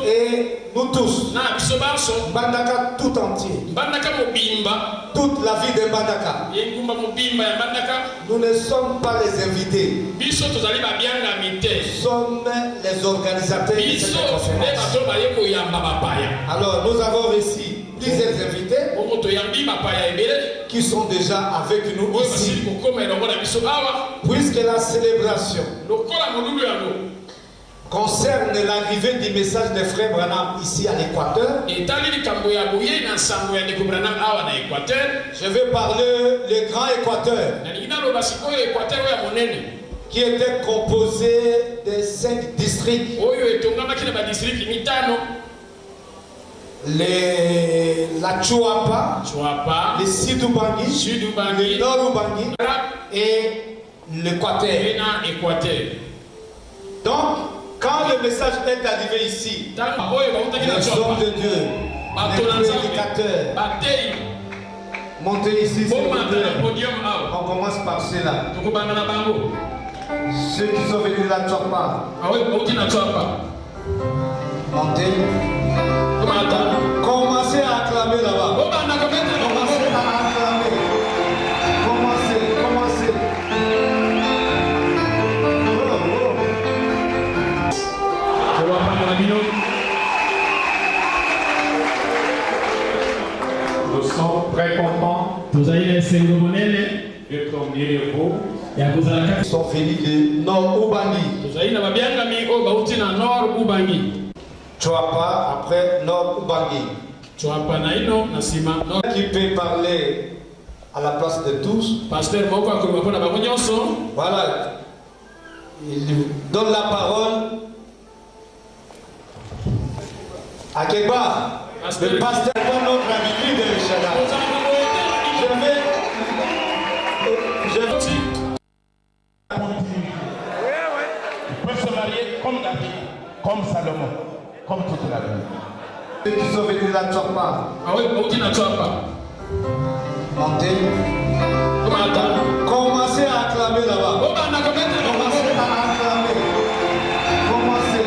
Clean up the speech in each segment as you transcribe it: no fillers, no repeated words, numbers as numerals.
Et nous tous, Mbandaka tout entier, toute la vie de Mbandaka, nous ne sommes pas les invités, nous sommes les organisateurs de cette conférence. Alors nous avons reçu plusieurs invités qui sont déjà avec nous ici, puisque la célébration concerne l'arrivée du message de Frère Branham ici à l'Équateur. Je vais parler le Grand Équateur, qui était composé de 5 districts. La Chuapa, le Sud-Ubangi, le Nord-Ubangi et l'Équateur. Donc, quand le message est arrivé ici, les hommes de Dieu, les prédicateurs, montez ici, s'il vous plaît. On commence par ceux-là. Ceux qui sont venus de la Chuapa. Montez. Commencez à acclamer là-bas. Commencez à acclamer. Commencez. Nous sommes très contents d'être au milieu de vous. Ils sont venus de Nord-Ubangi. Chuapa après Nord-Ubangi. Qui peut parler à la place de tous. Voilà. Il donne la parole à Keba, le pasteur de notre habitude de Shaddai. Ils peuvent se marier comme David, comme Salomon, comme toute la vie. Ceux qui sont venus de la Chuapa. Montez. Commencez à acclamer là-bas. Commencez à acclamer. Commencez.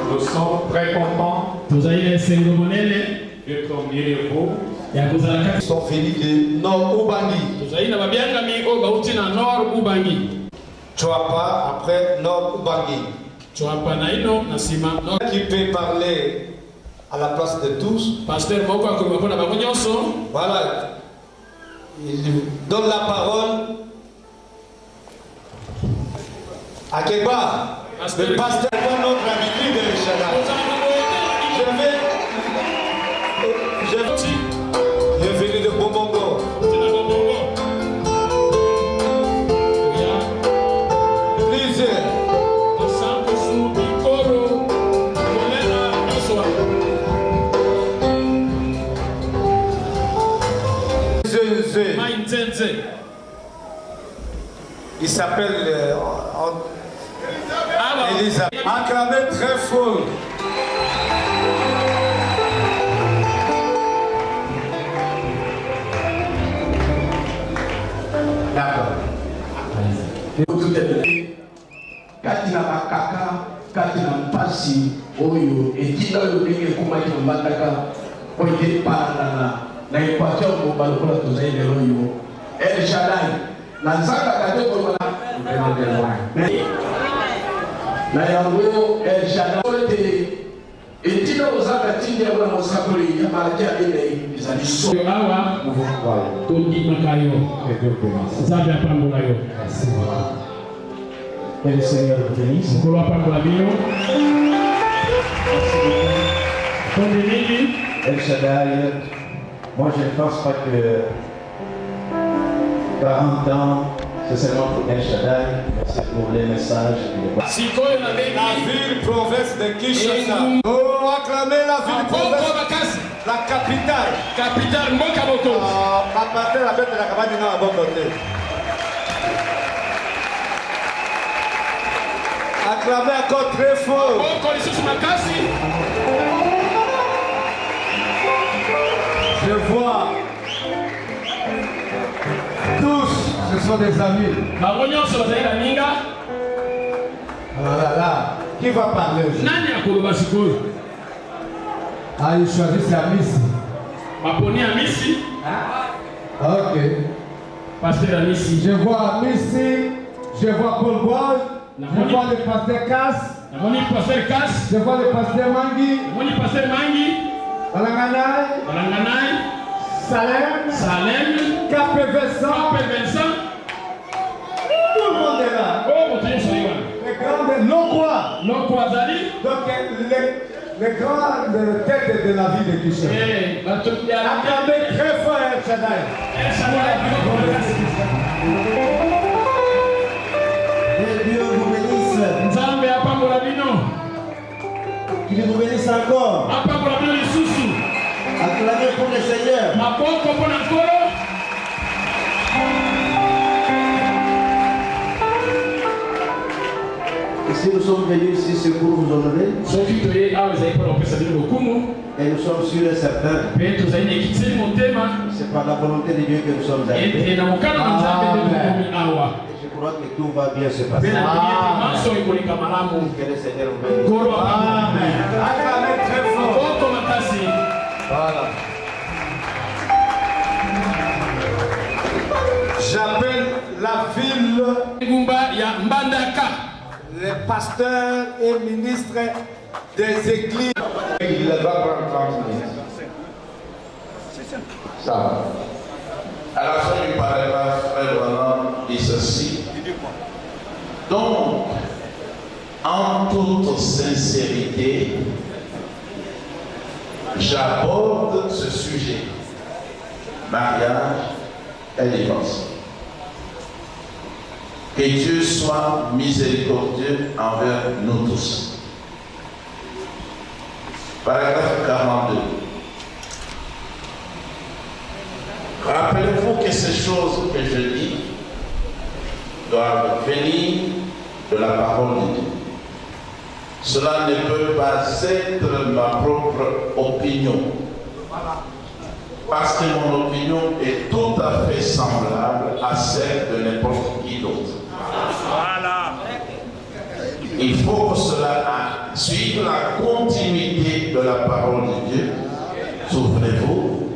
Nous sommes très contents d'être au milieu de vous. Ils sont venus de Nord-Ubangi. Chuapa après Nord-Ubangi. Qui peut parler à la place de tous. Voilà. Il donne la parole à Keba, le pasteur de notre habitude de Shaddai. Je vais venir de Bombongo. Il s'appelle Elisa. Acclamez très fort. D'accord. Katina makaka, katina mpasi, oyo, etina oyo ndenge kumaki na mataka, oyo parana na equation mobile pour la tozaine de l'oyo. El Shaddai. La Zaka kate pour la na yango El Shaddai etina ozaka tindia kwa mosakoli ya malakia ile izali so awa tondi makayo zabe apambola yo que le Seigneur vous bénisse. Mukolo apambola bino El Shaddai, moi je ne pense pas que 40 ans c'est seulement pour El Shaddai, mais c'est pour les messages. La ville province de Kinshasa. Oh, acclamez la ville province. La capitale. Capitale Mokamoto. Papa, la bête de la cabane à bon côté. Acclamez encore très fort. Je vois sont des amis. Ah là là. Qui va parler aujourd'hui? Ah, il choisit sa Missy. Maponi à Missy. Ok. Pasteur Missy. Je vois Missy, je vois Paul Boy, je vois le pasteur Cass. Je vois le pasteur Mangi. Balanganai. Salem. Capé Vincent. Tout le monde est là. Les grandes Lokwa Zali. Donc les grandes têtes de la vie de Kisha. Acclamez très fort El Shaddai. Et Dieu vous bénisse. Qu'il vous bénisse encore. Acclamez pour le Seigneur. Ici nous sommes venus ici, c'est pour vous honorer. Et nous sommes sûrs et certains. C'est par la volonté de Dieu que nous sommes arrivés. Je crois que tout va bien se passer. Que le Seigneur vous bénisse. Amen. Acclamez très fort. Voilà. J'appelle la ville, les pasteurs et ministres des églises. Il va prendre 30 minutes. Ça va. À la fin du paragraphe, Frère Branham dit ceci. Donc, en toute sincérité, j'aborde ce sujet. Mariage et divorce. Que Dieu soit miséricordieux envers nous tous. Paragraphe 42. Rappelez-vous que ces choses que je dis doivent venir de la parole de Dieu. Cela ne peut pas être ma propre opinion. Parce que mon opinion est tout à fait semblable à celle de n'importe qui d'autre. Voilà. Il faut que cela suive la continuité de la parole de Dieu. Souvenez-vous,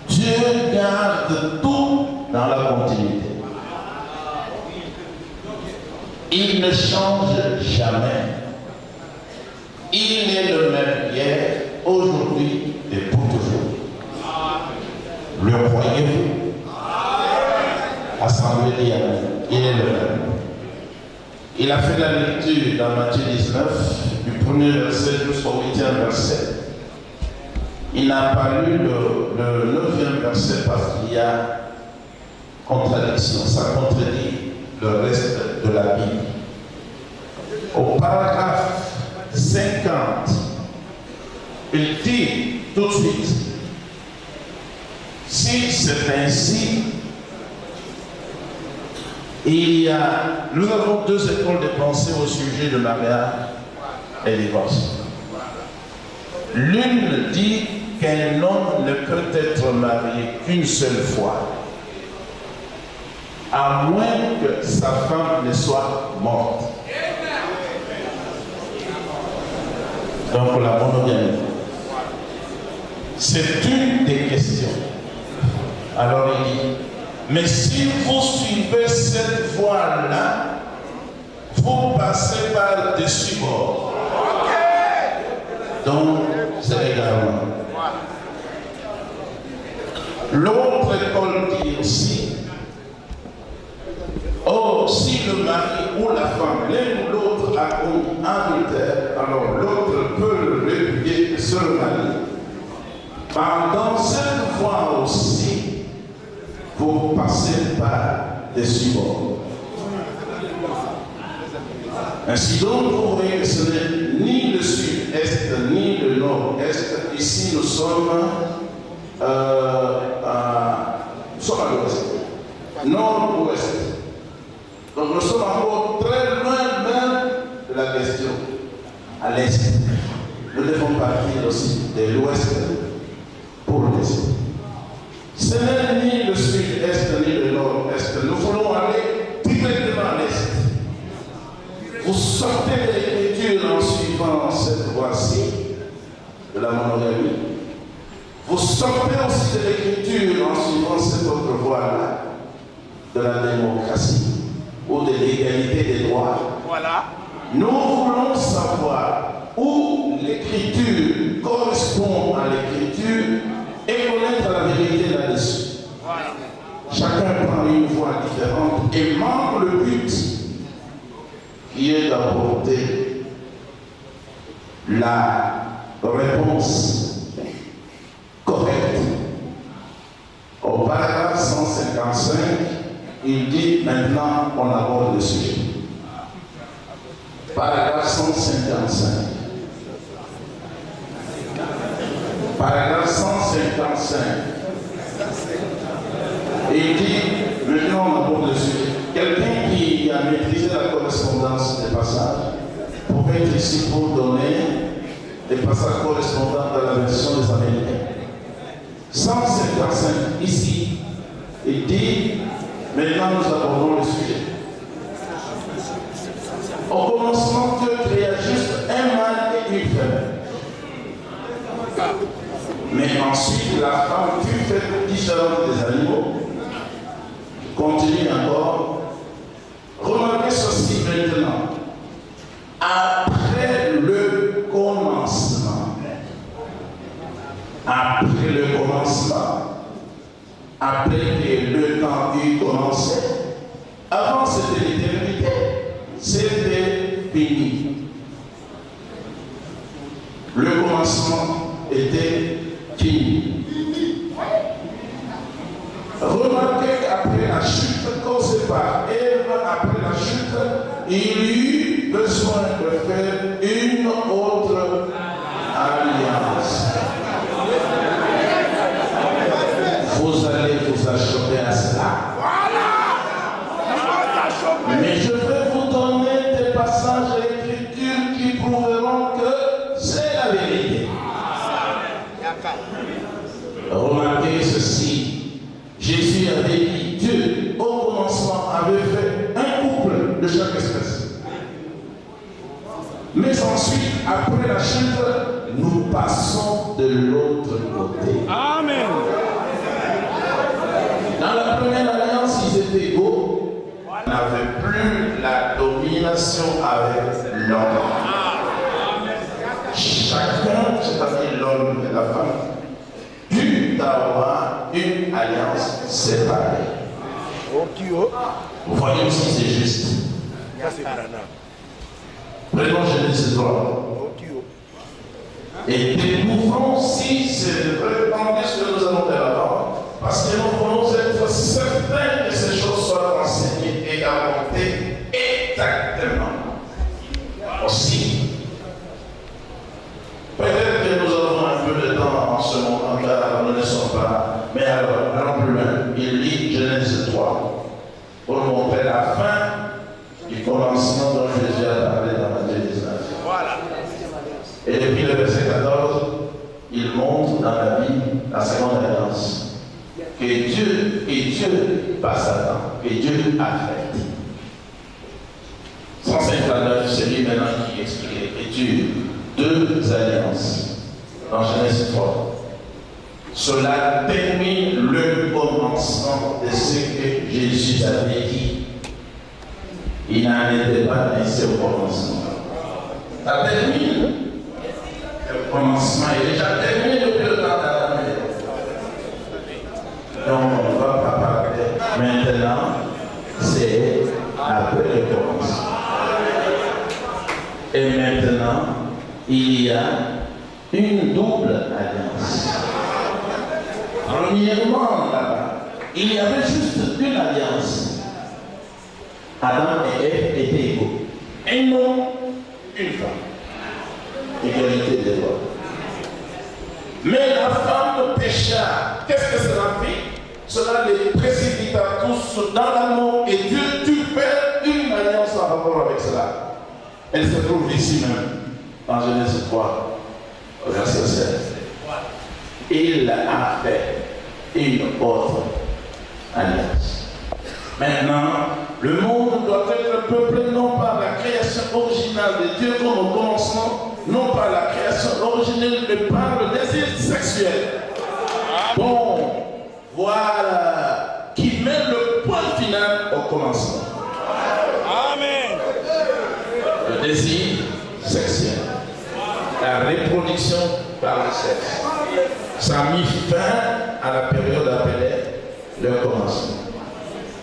Dieu garde tout dans la continuité. Il ne change jamais. Il est le même hier, aujourd'hui et pour toujours. Le croyez-vous? Assemblée d'Yahweh, il est le même. Il a fait la lecture dans Matthieu 19, du premier verset jusqu'au 8e verset. Il n'a pas lu le 9e verset parce qu'il y a contradiction, ça contredit le reste de la Bible. Au paragraphe 50, il dit tout de suite, si c'est ainsi, nous avons deux écoles de pensée au sujet de mariage et divorce. L'une dit qu'un homme ne peut être marié qu'une seule fois, à moins que sa femme ne soit morte. Donc la monogamie. C'est une des questions. Alors il dit, mais si vous suivez cette voie-là, vous passez par dessus bord. Donc, c'est également. L'autre école dit aussi, oh, si le mari ou la femme, l'un ou l'autre a commis adultère, alors l'autre peut le répudier et se remarier. Dans cette voie aussi, vous passez par dessus bord. Ainsi donc, vous voyez que ce n'est ni le sud-est ni le nord-est. Ici, nous sommes à l'ouest, nord-ouest. Donc nous sommes encore très loin même de la question. À l'est, nous devons partir aussi de l'ouest pour l'est. Ce n'est ni le sud-est ni le nord-est. Nous la monogamie. Vous sortez aussi de l'écriture en suivant cette autre voie-là, de la démocratie ou de l'égalité des droits. Voilà. Nous voulons savoir où l'écriture correspond à l'écriture et connaître la vérité là-dessus. Voilà. Chacun prend une voie différente et manque le but qui est d'apporter la réponse correcte. Au paragraphe 155, il dit maintenant on aborde le sujet. Paragraphe 155. Paragraphe 155. Il dit, maintenant on aborde le sujet. Quelqu'un qui a maîtrisé la correspondance des passages pouvait être ici pour donner des passages correspondants dans la version des Américains. 155, ici, il dit, maintenant nous abordons le sujet. Au commencement, Dieu créa juste un mâle et une femelle. Mais ensuite, la femme fut faite différente des animaux. Continue encore. Remarquez ceci maintenant. Après le commencement, après que le temps eut commencé, avant c'était l'éternité, c'était fini. Le commencement était fini. Remarquez qu'après la chute causée par Ève, après la chute, il eut besoin de faire une autre alliance. Vous allez vous acheter à cela. Mais je vais vous donner des passages de l'écriture qui prouveront que c'est la vérité. Remarquez ceci. Jésus avait dit, Dieu, au commencement, avait fait un couple de chaque espèce. Mais ensuite, après la chute, nous passons de l'autre côté. Amen. Dans la première alliance, ils étaient égaux. On n'avait plus la domination avec l'homme. Chacun, c'est-à-dire l'homme et la femme, dut avoir une alliance séparée. Vous voyez aussi, c'est juste. Prenons Genèse 3. Et découvrons si c'est vraiment ce que nous allons faire avant, parce que nous voulons être certains que ces choses soient enseignées et apportées exactement. Aussi, peut-être que nous avons un peu de temps en ce moment, car nous ne sommes pas. Mais alors, allons plus loin. Il lit Genèse 3 pour montrer la fin du commencement dont Jésus a parlé dans Matthieu 19. Voilà. Et depuis le verset 14, il montre dans la Bible la seconde alliance. Que Dieu, pas Satan, que Dieu a fait. 159, c'est lui maintenant qui explique l'écriture. Deux alliances dans Genèse 3. Cela termine le commencement de ce que Jésus avait dit. Il n'en était pas ainsi au commencement. Ça termine. Le commencement est déjà terminé depuis le temps d'Adam. Donc on ne va pas parler. Maintenant, c'est après le commencement. Et maintenant, il y a une double alliance. Premièrement, là-bas, il y avait juste une alliance. Adam et Ève étaient égaux. Un homme, une femme. Égalité des droits. Mais la femme pécha. Qu'est-ce que cela fait? Cela les précipita tous dans l'amour et Dieu dut faire une alliance en rapport avec cela. Elle se trouve ici même, dans Genèse 3, verset 7. Il a fait une autre alliance. Maintenant, le monde doit être peuplé non par la création originale de Dieu comme au commencement, non par la création originelle, mais par reproduction par le sexe. Ça a mis fin à la période appelée le commencement.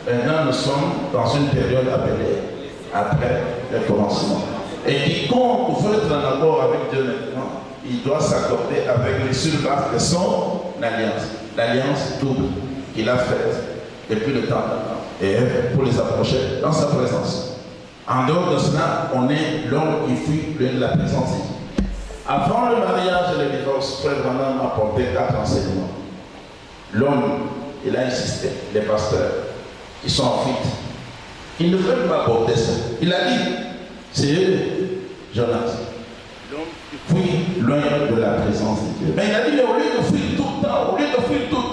Maintenant, nous sommes dans une période appelée après le commencement. Et quiconque veut être en accord avec Dieu maintenant, il doit s'accorder avec les surfaces de son alliance. L'alliance double qu'il a faite depuis le temps maintenant. Et pour les approcher dans sa présence. En dehors de cela, on est l'homme qui fuit la présence. Avant le mariage et le divorce, Frère Branham m'a apporté 4 enseignements. L'homme, il a insisté, les pasteurs qui sont en fuite, ils ne veulent pas apporter ça. Il a dit, c'est eux, Jonas. Fuis loin de la présence de Dieu. Mais il a dit, mais au lieu de fuir tout le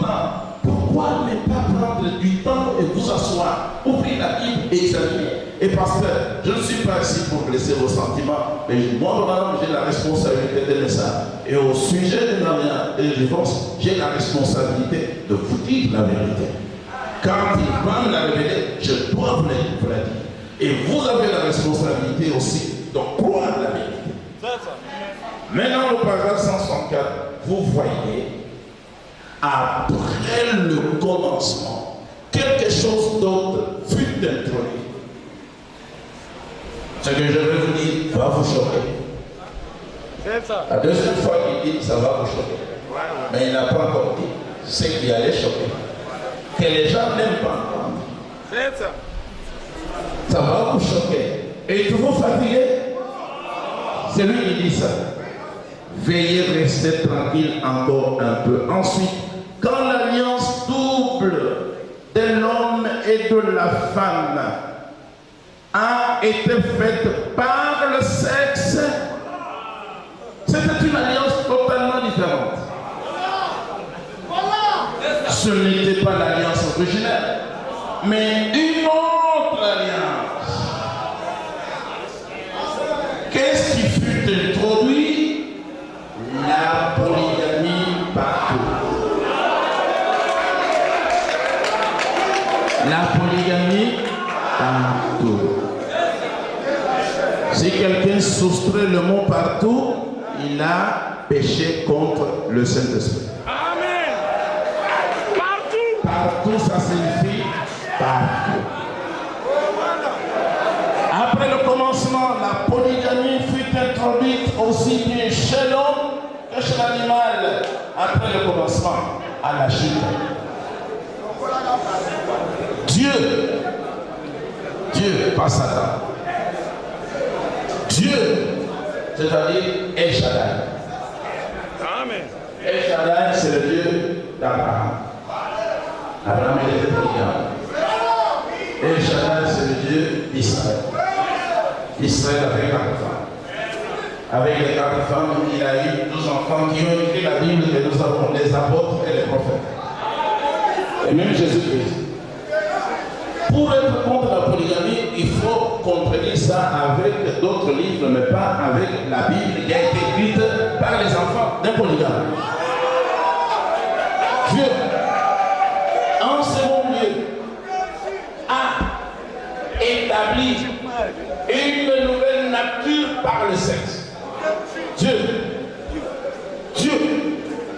temps, pourquoi ne pas prendre du temps et vous asseoir, ouvrir la Bible et examiner? Et pasteur, je ne suis pas ici pour blesser vos sentiments, mais moi, j'ai la responsabilité de message. Et au sujet du mariage et du divorce, j'ai la responsabilité de vous dire la vérité. Quand il va me la révéler, je dois vous la dire. Et vous avez la responsabilité aussi de croire la vérité. Maintenant, le paragraphe 164, vous voyez, après le commencement, quelque chose d'autre fut introduit. Ce que je vais vous dire va vous choquer. La deuxième fois qu'il dit, ça va vous choquer. Mais il n'a pas encore dit ce qui allait choquer. Que les gens n'aiment pas. Ça va vous choquer. Et toujours fatigué? C'est lui qui dit ça. Veuillez rester tranquille encore un peu. Ensuite, quand l'alliance double de l'homme et de la femme a été faite par le sexe, c'était une alliance totalement différente. Ce n'était pas l'alliance originelle, mais une autre alliance. Qu'est-ce qui fut introduit? La polygamie partout. La polygamie partout. Si quelqu'un soustrait le mot partout, il a péché contre le Saint-Esprit. Amen. Partout. Partout, ça signifie partout. Après le commencement, la polygamie fut introduite aussi bien chez l'homme que chez l'animal. Après le commencement, à la chute. Dieu, pas Satan. Dieu, c'est-à-dire El Shaddai. Amen. El Shaddai, c'est le Dieu d'Abraham. Abraham était polygame. El Shaddai, c'est le Dieu d'Israël. Israël avait 4 femmes. Avec les 4 femmes, il a eu 12 enfants qui ont écrit la Bible que nous avons, les apôtres et les prophètes. Et même Jésus-Christ. Pour être contre la polygamie, il faut comprendre ça avec d'autres livres, mais pas avec la Bible qui a été écrite par les enfants d'un polygame. Dieu, en second lieu, a établi une nouvelle nature par le sexe. Dieu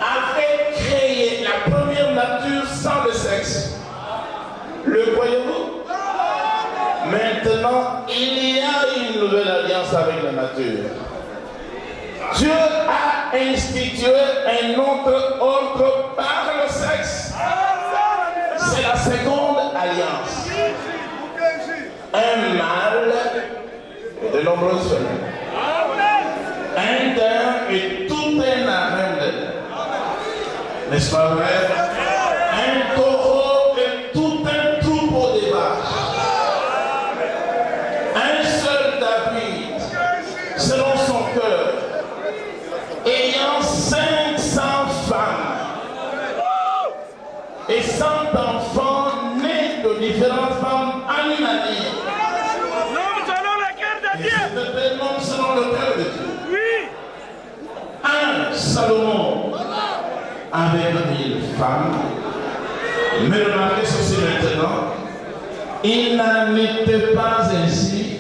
avait créé la première nature sans le sexe. Le voyez-vous? Maintenant, il y a une nouvelle alliance avec la nature. Dieu a institué un autre ordre par le sexe. C'est la seconde alliance. Un mâle et de nombreuses femelles. Un daim et tout un harem d'elles. N'est-ce pas vrai? Un taureau et tout un troupeau de vaches. Un seul David, selon son cœur, ayant 500 femmes et 100 enfants nés de différentes femmes animalières. L'homme selon le cœur de Dieu. C'était l'homme selon le cœur de Dieu. Oui. Un Salomon avec 1000 femmes. Mais remarquez ceci maintenant, il n'en était pas ainsi.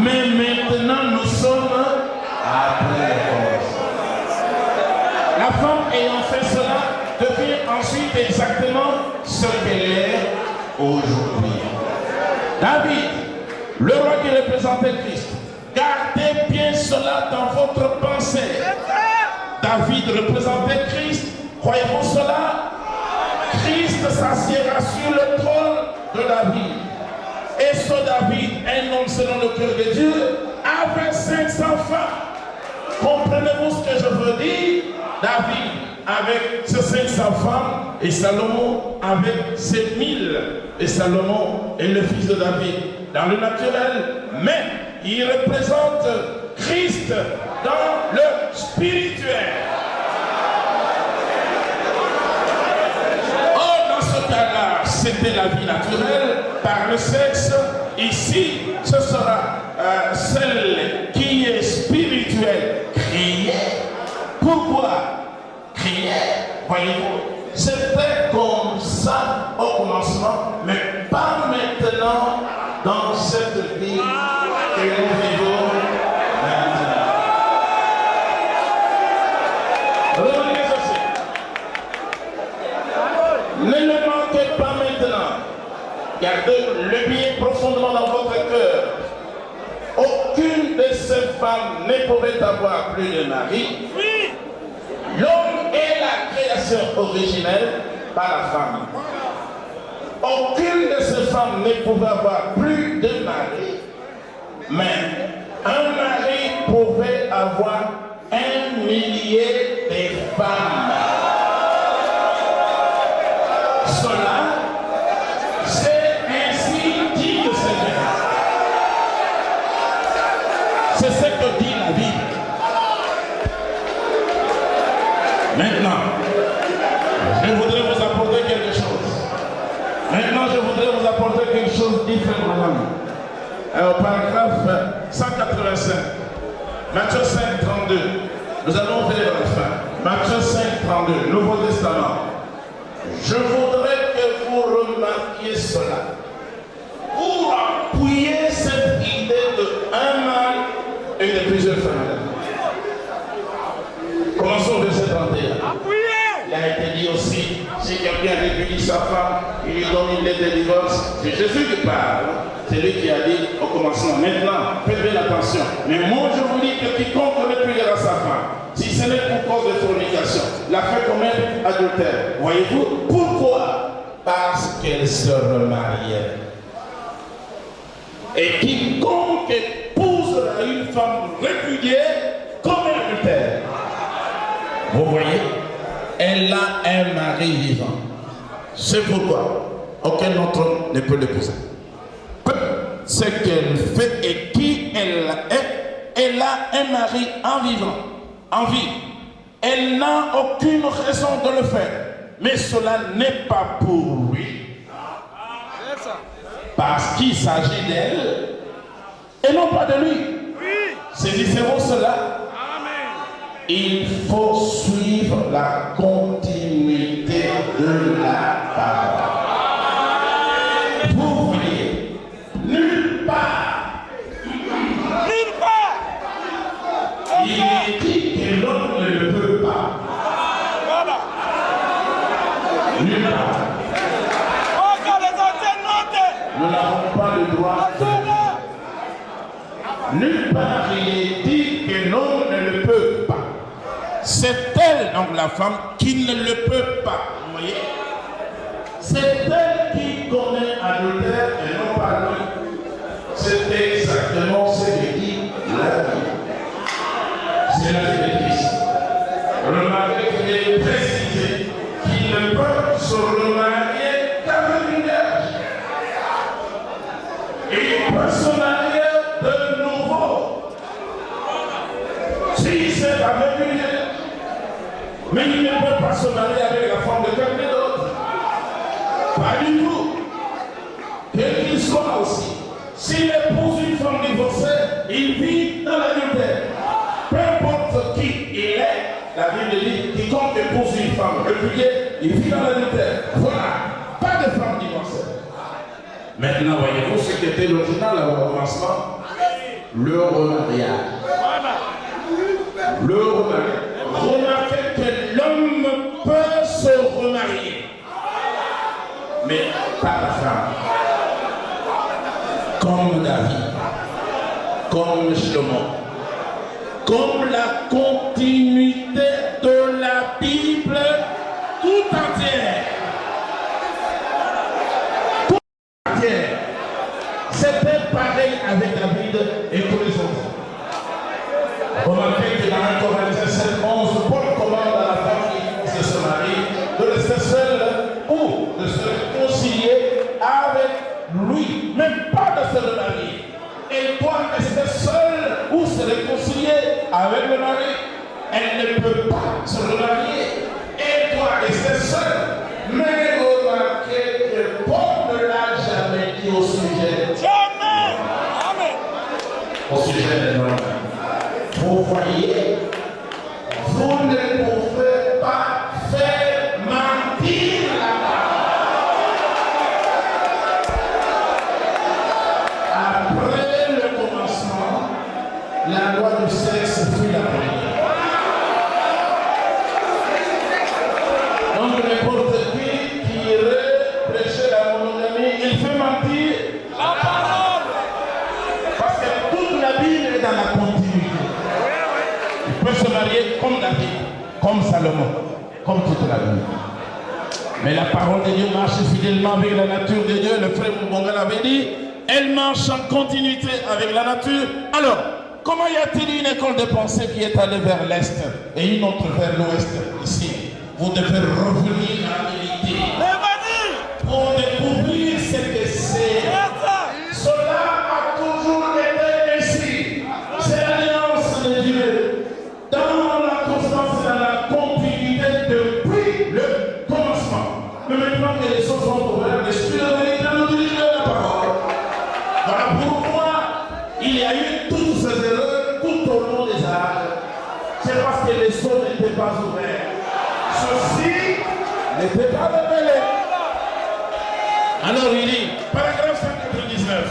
Mais maintenant nous sommes Après le commencement. La femme ayant fait cela devient ensuite exactement ce qu'elle est aujourd'hui. David, le roi qui représentait Christ, gardez bien cela dans votre pensée. David représentait Christ, croyez-vous cela? Christ s'assiera sur le trône de David. Et ce David, un homme selon le cœur de Dieu, avait 500 femmes. Comprenez-vous ce que je veux dire? David avec ses 500 femmes et Salomon avec ses 1000. Et Salomon est le fils de David dans le naturel, mais il représente Christ dans le spirituel. Là, c'était la vie naturelle par le sexe. Ici, ce sera celle qui est spirituelle. Crier. Pourquoi crier? Voyez-vous, c'était comme ça au commencement, mais pas maintenant dans cette vie que nous vivons maintenant. Revenez aussi. Ne le manquez pas maintenant. Gardez-le bien profondément dans votre cœur. Aucune de ces femmes ne pouvait avoir plus de mari. L'homme est la création originelle par la femme. Aucune de ces femmes ne pouvait avoir plus de mari. Mais un mari pouvait avoir 1 millier de femmes. Cela, c'est ainsi dit le Seigneur. C'est ce que dit la Bible. Maintenant, je voudrais vous apporter quelque chose. Quelque chose de différent. Au paragraphe 185, Matthieu 5, 32. Nous allons vers la fin. Matthieu 5, 32, Nouveau Testament. Je voudrais que vous remarquiez cela. Pour appuyer cette idée de un mâle et de plusieurs femmes. Commençons au verset 31. Il a été dit aussi, si quelqu'un répudie sa femme, il lui donne une lettre de divorce. C'est Jésus qui parle. C'est lui qui a dit au commencement. Maintenant, faites bien attention. Mais moi je vous dis que quiconque répudiera sa femme, si ce n'est pour cause de fornication, la fait commettre adultère. Voyez-vous pourquoi? Parce qu'elle se remariait. Et quiconque épousera une femme répudiée commet adultère. Vous voyez, elle a un mari vivant. C'est pourquoi aucun autre homme ne peut l'épouser. Ce qu'elle fait et qui elle est, elle a un mari en vivant, en vie. Elle n'a aucune raison de le faire. Mais cela n'est pas pour lui. Parce qu'il s'agit d'elle et non pas de lui. Saisissez-vous cela? Il faut suivre la continuité de la parole. Vous voyez, nulle part. Il est dit que l'homme ne le peut pas. Nulle part. Nous n'avons pas le droit de. Nulle part il est dit que l'homme ne le peut pas. C'est elle, donc la femme, qui ne le peut pas. Vous voyez? C'est elle qui commet adultère et non pas lui. C'est exactement ce que dit la Bible. C'est la vie de Christ. Remarquez qu'il est précisé qu'il ne peut se remarier qu'avec une vierge. Et il peut se marier de nouveau. Si c'est avec une vierge. Mais il ne peut pas se marier avec la femme de quelqu'un d'autre. Pas du tout. Quel qu'il soit aussi. S'il épouse une femme divorcée, il vit dans l'adultère. Peu importe qui il est, la Bible dit quiconque épouse une femme répudiée, il vit dans l'adultère. Voilà. Pas de femme divorcée. Maintenant, voyez-vous ce qui était l'original au commencement? Le remariage. Le remarié. Remarquez que l'homme peut se remarier, mais pas la femme. Comme David, comme Shlomo, comme la continuité de la Bible tout entière. C'était pareil avec David et tous les autres. Remarquez que dans 1 Corinthiens 7:11, Paul commande à la femme qui se marie de rester seule ou de se réconcilier avec lui, même pas de se remarier. Elle doit rester seule ou se réconcilier avec le mari. Elle ne peut pas se remarier. Elle doit rester seule. Mais remarquez que Paul ne l'a jamais dit au sujet. Jamais. Amen. Au sujet des hommes. Vous voyez, vous ne pouvez pas faire mentir la parole. Après le commencement, la loi du sexe fut la première. Donc n'importe qui irait prêcher la monogamie, il fait mentir La parole. parce que toute la Bible est dans la continuité. Il peut se marier comme David, comme Salomon, comme toute la Bible. Mais la parole de Dieu marche fidèlement avec la nature de Dieu. Le frère Moubonga l'avait dit, elle marche en continuité avec la nature. Alors, comment y a-t-il une école de pensée qui est allée vers l'Est et une autre vers l'Ouest ici? Vous devez revenir à la vérité pour découvrir ce que c'est. Cela a toujours été ainsi. C'est l'alliance de Dieu. Dans la constance et dans la continuité depuis le commencement. Mais maintenant que les choses sont ouvertes, l'Esprit de vérité nous dirige la parole. Voilà pourquoi il y a eu toutes ces erreurs tout au long des âges. C'est parce que les choses n'étaient pas ouvertes. Ceci n'était pas révélé. Alors il dit, paragraphe 199.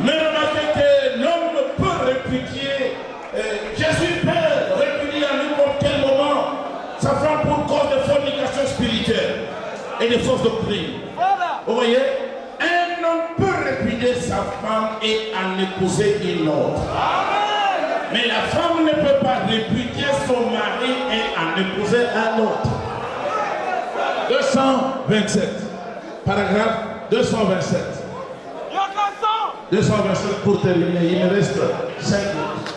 Mais remarquez que l'homme peut répliquer. Jésus peut répudier à n'importe quel moment sa femme pour cause de fornication spirituelle et de fausses doctrines. Vous voyez, un homme peut répudier sa femme et en épouser une autre. Mais la femme ne peut pas répudier son mari et en épouser un autre. 227. Paragraphe 227. 227 pour terminer, il me reste 5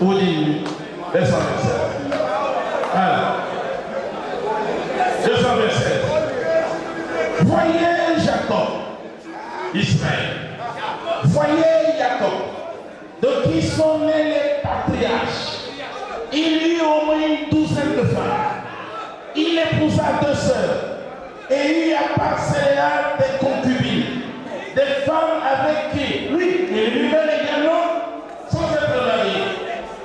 ou 10 minutes. 227. Alors, 227. Voyez Jacob, Israël. Voyez Jacob, de qui sont nés les patriarches. Il eut au moins une douzaine de femmes. Il épousa 2 sœurs. Et il y a par Céléa des concubines, des femmes avec qui lui, il vivait également sans être marié.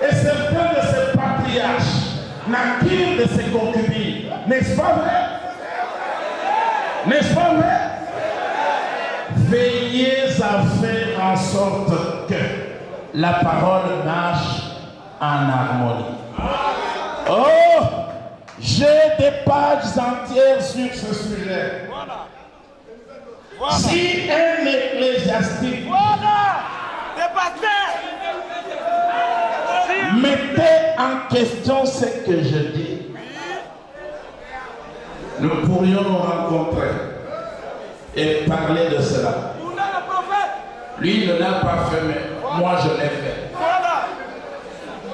Et certains de ces patriarches naquirent de ces concubines. N'est-ce pas vrai? N'est-ce pas vrai? Veillez à faire en sorte que la parole marche en harmonie. Oh! J'ai des pages entières sur ce sujet. Voilà. Si un ecclésiastique mettait en question ce que je dis, nous pourrions nous rencontrer et parler de cela. Lui ne l'a pas fait, mais moi je l'ai fait.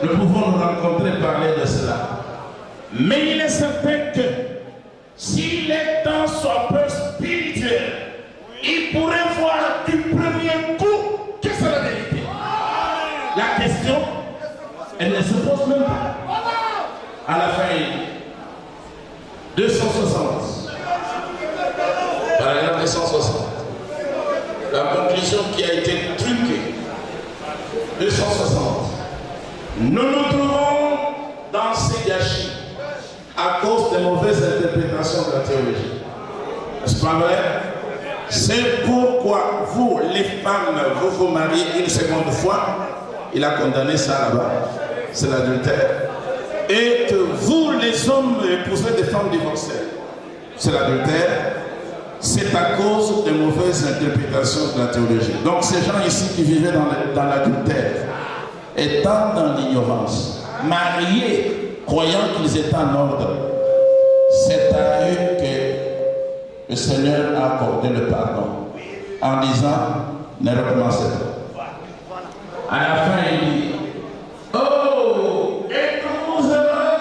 Nous pouvons nous rencontrer et parler de cela. Mais il est certain que si les temps soient peu spirituels, il pourrait voir du premier coup que c'est la vérité. La question, elle ne se pose même pas. À la fin, il dit 260. Paragraphe 260. La conclusion qui a été truquée. 260. Nous nous trouvons dans ces gâchis à cause des mauvaises interprétations de la théologie. N'est-ce pas vrai? C'est pourquoi vous, les femmes, vous mariez une seconde fois. Il a condamné ça là-bas. C'est l'adultère. et que vous, les hommes, épousez des femmes divorcées, c'est l'adultère, c'est à cause de mauvaises interprétations de la théologie. Donc ces gens ici qui vivaient dans l'adultère, étant dans l'ignorance, mariés, croyant qu'ils étaient en ordre, c'est à eux que le Seigneur a accordé le pardon, en disant, ne recommencez pas. À la fin, il dit, oh, êtes-vous heureux?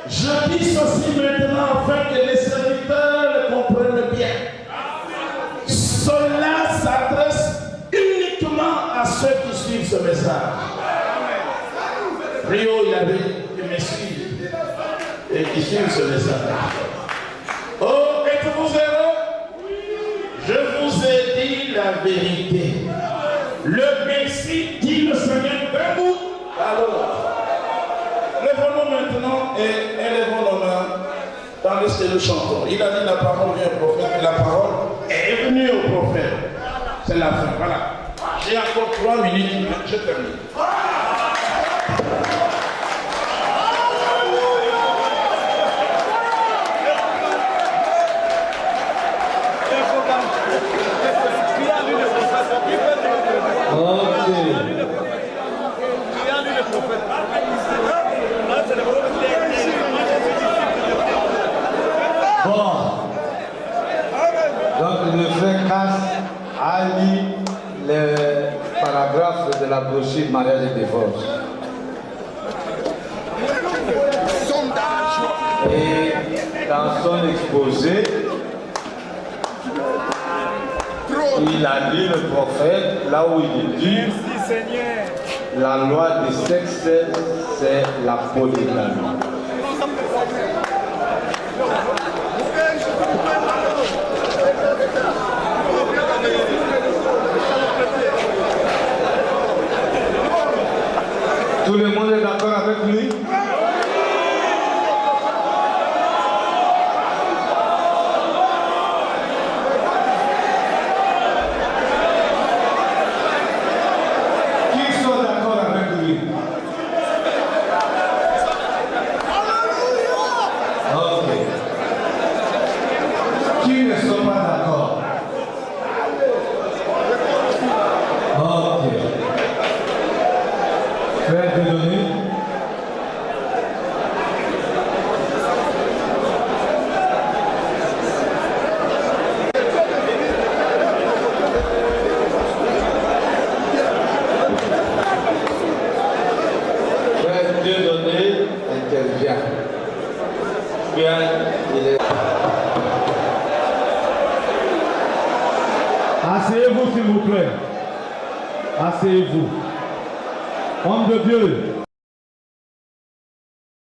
Je dis ceci maintenant afin que les serviteurs le comprennent bien. Cela s'adresse uniquement à ceux qui suivent ce message. Rio, il avait qui me suivent et qui suivent ce message. Oh, êtes-vous heureux? Je vous ai dit la vérité. Le Messie, dit le Seigneur, debout. Alors, lèvons-nous maintenant et élevons nos mains dans ce que nous chantons. Il a dit la parole vient au prophète et la parole est venue au prophète. C'est la fin, voilà. J'ai encore 3 minutes, je termine. Bon, donc le frère Casse a lu les paragraphes de la brochure mariage et divorce. Et dans son exposé, il a lu le prophète là où il dit la loi du sexe, c'est la polygamie. Tout le monde est d'accord avec lui? Qui sont d'accord avec lui? Ok. Qui ne sont pas d'accord? Ok. Frère Dieudonné. Frère Dieudonné intervient. Bien, il est... Asseyez-vous s'il vous plaît. Asseyez-vous. Homme de Dieu.